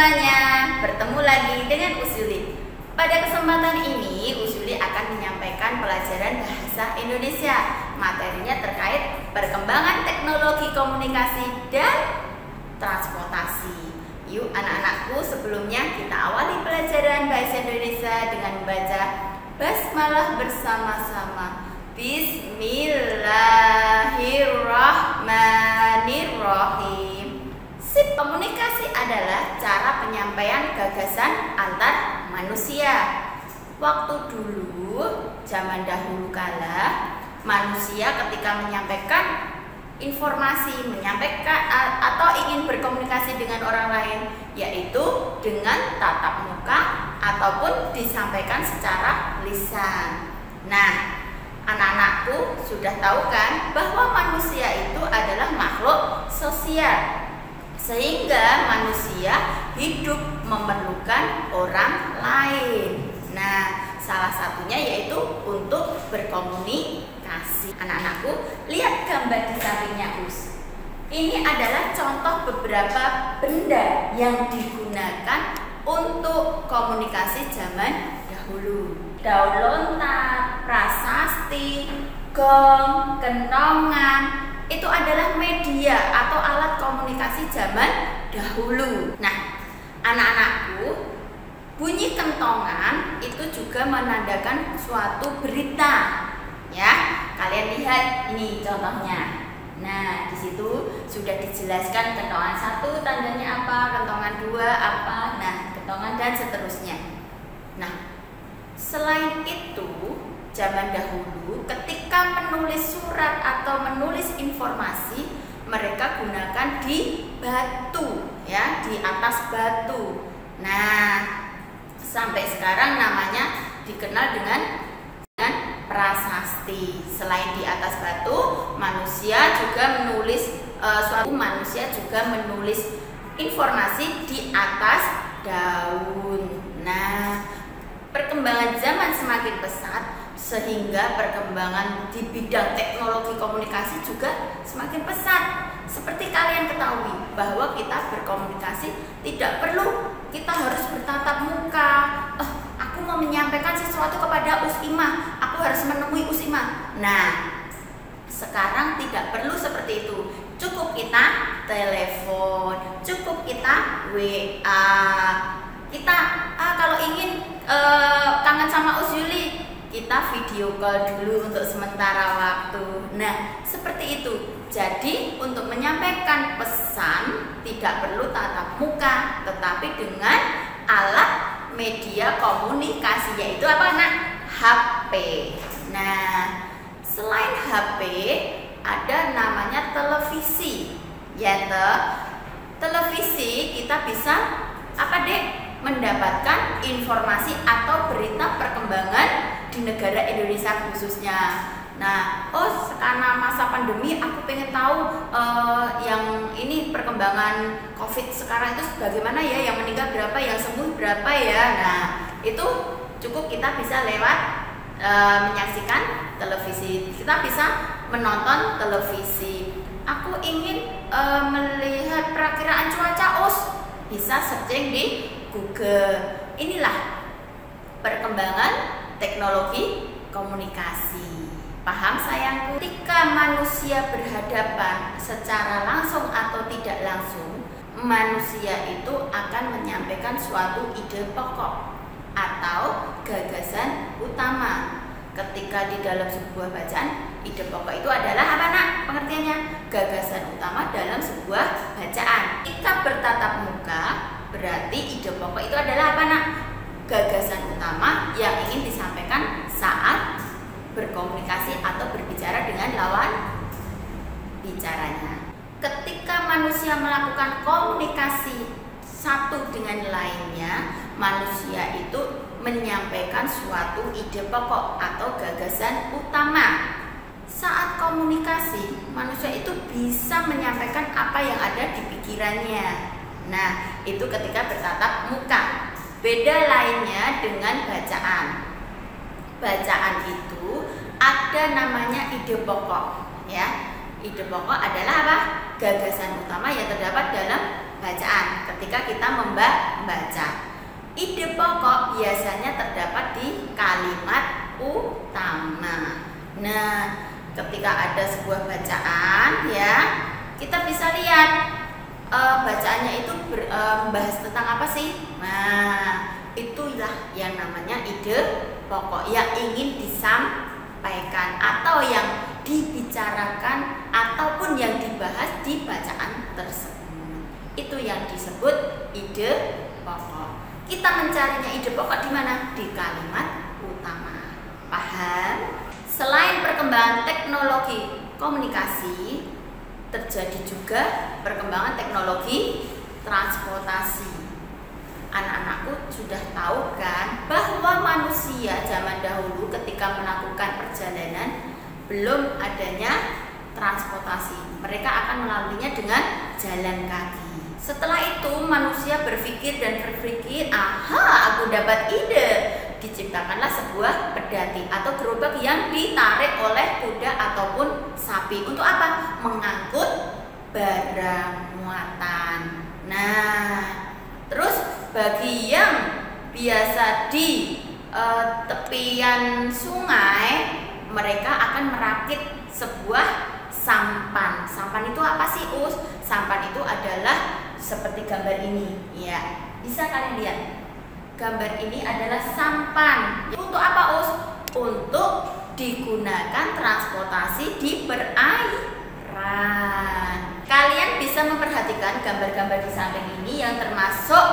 semuanya, bertemu lagi dengan Usyuli. Pada kesempatan ini, Usyuli akan menyampaikan pelajaran bahasa Indonesia. Materinya terkait perkembangan teknologi komunikasi dan transportasi. Yuk anak-anakku, sebelumnya kita awali pelajaran bahasa Indonesia dengan membaca basmalah bersama-sama. Bismillahirrahmanirrahim. Komunikasi adalah cara penyampaian gagasan antar manusia. Waktu dulu, zaman dahulu kala, manusia ketika menyampaikan informasi, menyampaikan atau ingin berkomunikasi dengan orang lain, yaitu dengan tatap muka ataupun disampaikan secara lisan. Nah, anak-anakku sudah tahu kan bahwa manusia itu adalah makhluk sosial, sehingga manusia hidup memerlukan orang lain. Nah, salah satunya yaitu untuk berkomunikasi. Anak-anakku, lihat gambar di sampingnya Us. Ini adalah contoh beberapa benda yang digunakan untuk komunikasi zaman dahulu. Daun lontar, prasasti, gong, kentongan, itu adalah media atau alat komunikasi zaman dahulu. Nah, anak-anakku, bunyi kentongan itu juga menandakan suatu berita. Ya, kalian lihat ini contohnya. Nah, di situ sudah dijelaskan kentongan 1 tandanya apa, kentongan 2 apa, nah, kentongan dan seterusnya. Nah, selain itu, zaman dahulu ketika menulis surat atau menulis informasi, mereka gunakan di batu, ya, di atas batu. Nah, sampai sekarang namanya dikenal dengan prasasti. Selain di atas batu, manusia juga menulis manusia juga menulis informasi di atas daun. Nah, perkembangan zaman semakin pesat, sehingga perkembangan di bidang teknologi komunikasi juga semakin pesat. Seperti kalian ketahui bahwa kita berkomunikasi tidak perlu kita harus bertatap muka. Aku mau menyampaikan sesuatu kepada Usimah, aku harus menemui Usimah. Nah, sekarang tidak perlu seperti itu. Cukup kita telepon, cukup kita WA. Kita kalau ingin kangen sama Usyuli, kita video call dulu untuk sementara waktu. Nah, seperti itu. Jadi untuk menyampaikan pesan tidak perlu tatap muka, tetapi dengan alat media komunikasi, yaitu apa, Nak? HP. Nah, selain HP ada namanya televisi. Ya, televisi kita bisa apa, Dek? Mendapatkan informasi atau berita perkembangan di negara Indonesia khususnya. Nah, karena masa pandemi aku pengen tahu yang ini perkembangan COVID sekarang itu bagaimana ya, yang meninggal berapa, yang sembuh berapa ya. Nah, itu cukup kita bisa lewat menyaksikan televisi. Kita bisa menonton televisi. Aku ingin melihat perakiraan cuaca, bisa searching di Google. Inilah perkembangan teknologi komunikasi. Paham sayangku? Ketika manusia berhadapan secara langsung atau tidak langsung, manusia itu akan menyampaikan suatu ide pokok atau gagasan utama. Ketika di dalam sebuah bacaan, ide pokok itu adalah apa, Nak? Pengertiannya, gagasan utama dalam sebuah bacaan. Jika bertatap muka, berarti ide pokok itu adalah apa, Nak? Gagasan utama yang ingin disampaikan saat berkomunikasi atau berbicara dengan lawan bicaranya. Ketika manusia melakukan komunikasi satu dengan lainnya, manusia itu menyampaikan suatu ide pokok atau gagasan utama. Saat komunikasi, manusia itu bisa menyampaikan apa yang ada di pikirannya. Nah, itu ketika bertatap muka. Beda lainnya dengan bacaan. Bacaan itu ada namanya ide pokok, ya. Ide pokok adalah apa? Gagasan utama yang terdapat dalam bacaan ketika kita membaca. Ide pokok biasanya terdapat di kalimat utama. Nah, ketika ada sebuah bacaan ya, kita bisa lihat bacaannya itu membahas tentang apa sih? Nah, itulah yang namanya ide pokok yang ingin disampaikan atau yang dibicarakan ataupun yang dibahas di bacaan tersebut. Itu yang disebut ide pokok. Kita mencarinya ide pokok di mana? Di kalimat utama. Paham? Selain perkembangan teknologi komunikasi, terjadi juga perkembangan teknologi transportasi. Anak-anakku sudah tahu kan bahwa manusia zaman dahulu ketika melakukan perjalanan belum adanya transportasi. Mereka akan melaluinya dengan jalan kaki. Setelah itu manusia berpikir, aha, aku dapat ide. Diciptakanlah sebuah pedati atau gerobak yang ditarik oleh kuda ataupun sapi. Untuk apa? Mengangkut barang muatan. Nah, terus bagi yang biasa di tepian sungai, mereka akan merakit sebuah sampan. Sampan itu apa sih, Us? Sampan itu adalah seperti gambar ini, ya. Bisa kalian lihat? Gambar ini adalah sampan. Untuk apa, Us? Untuk digunakan transportasi di perairan. Kalian bisa memperhatikan gambar-gambar di samping ini yang termasuk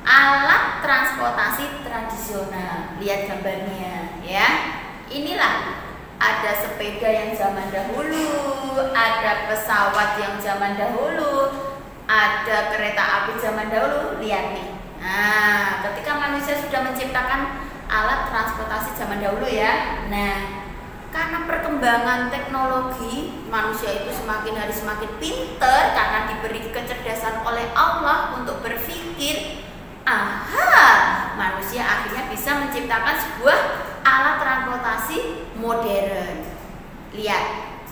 alat transportasi tradisional. Lihat gambarnya, ya. Inilah ada sepeda yang zaman dahulu, ada pesawat yang zaman dahulu, ada kereta api zaman dahulu. Lihat nih. Nah, ketika manusia sudah menciptakan alat transportasi zaman dahulu ya. Nah, karena perkembangan teknologi, manusia itu semakin hari semakin pintar karena diberi kecerdasan oleh Allah untuk berpikir. Manusia akhirnya bisa menciptakan sebuah alat transportasi modern. Lihat,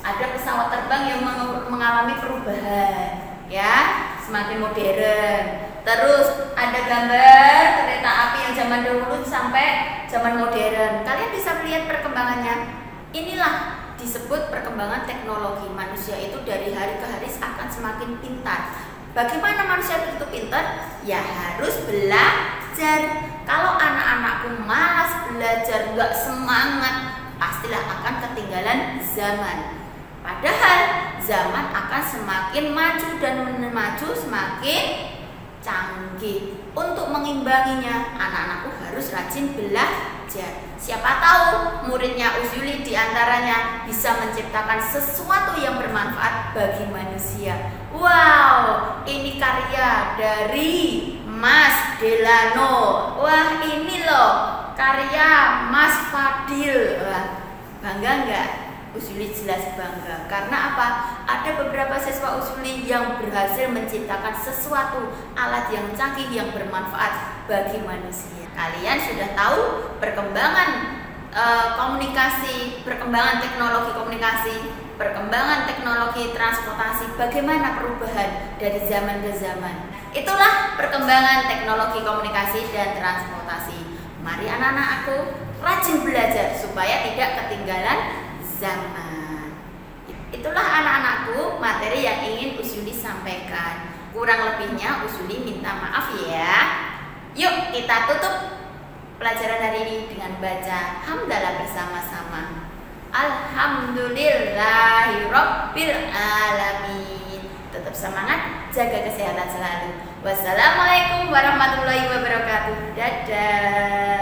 ada pesawat terbang yang mengalami perubahan, ya, semakin modern. Terus ada gambar kereta api yang zaman dahulu sampai zaman modern. Kalian bisa melihat perkembangannya. Inilah disebut perkembangan teknologi. Manusia itu dari hari ke hari akan semakin pintar. Bagaimana manusia itu pintar? Ya harus belajar. Kalau anak-anakku malas belajar, nggak semangat, pastilah akan ketinggalan zaman. Padahal zaman akan semakin maju dan maju semakin canggih. Untuk mengimbanginya, anak-anakku harus rajin belajar. Siapa tahu muridnya Usyuli diantaranya bisa menciptakan sesuatu yang bermanfaat bagi manusia. Wow, ini karya dari Mas Delano. Wah, ini loh karya Mas Fadil. Wah, bangga nggak? Usyuli jelas bangga. Karena apa? Ada beberapa siswa Usyuli yang berhasil menciptakan sesuatu alat yang canggih yang bermanfaat bagi manusia. Kalian sudah tahu perkembangan komunikasi, perkembangan teknologi komunikasi, perkembangan teknologi transportasi, bagaimana perubahan dari zaman ke zaman. Itulah perkembangan teknologi komunikasi dan transportasi. Mari anak-anakku rajin belajar supaya tidak ketinggalan zaman. Itulah anak-anakku materi yang ingin Usyuli sampaikan. Kurang lebihnya Usyuli minta maaf ya. Yuk kita tutup pelajaran hari ini dengan baca hamdalah bersama-sama. Alhamdulillahirabbil alamin. Tetap semangat, jaga kesehatan selalu. Wassalamualaikum warahmatullahi wabarakatuh. Dadah.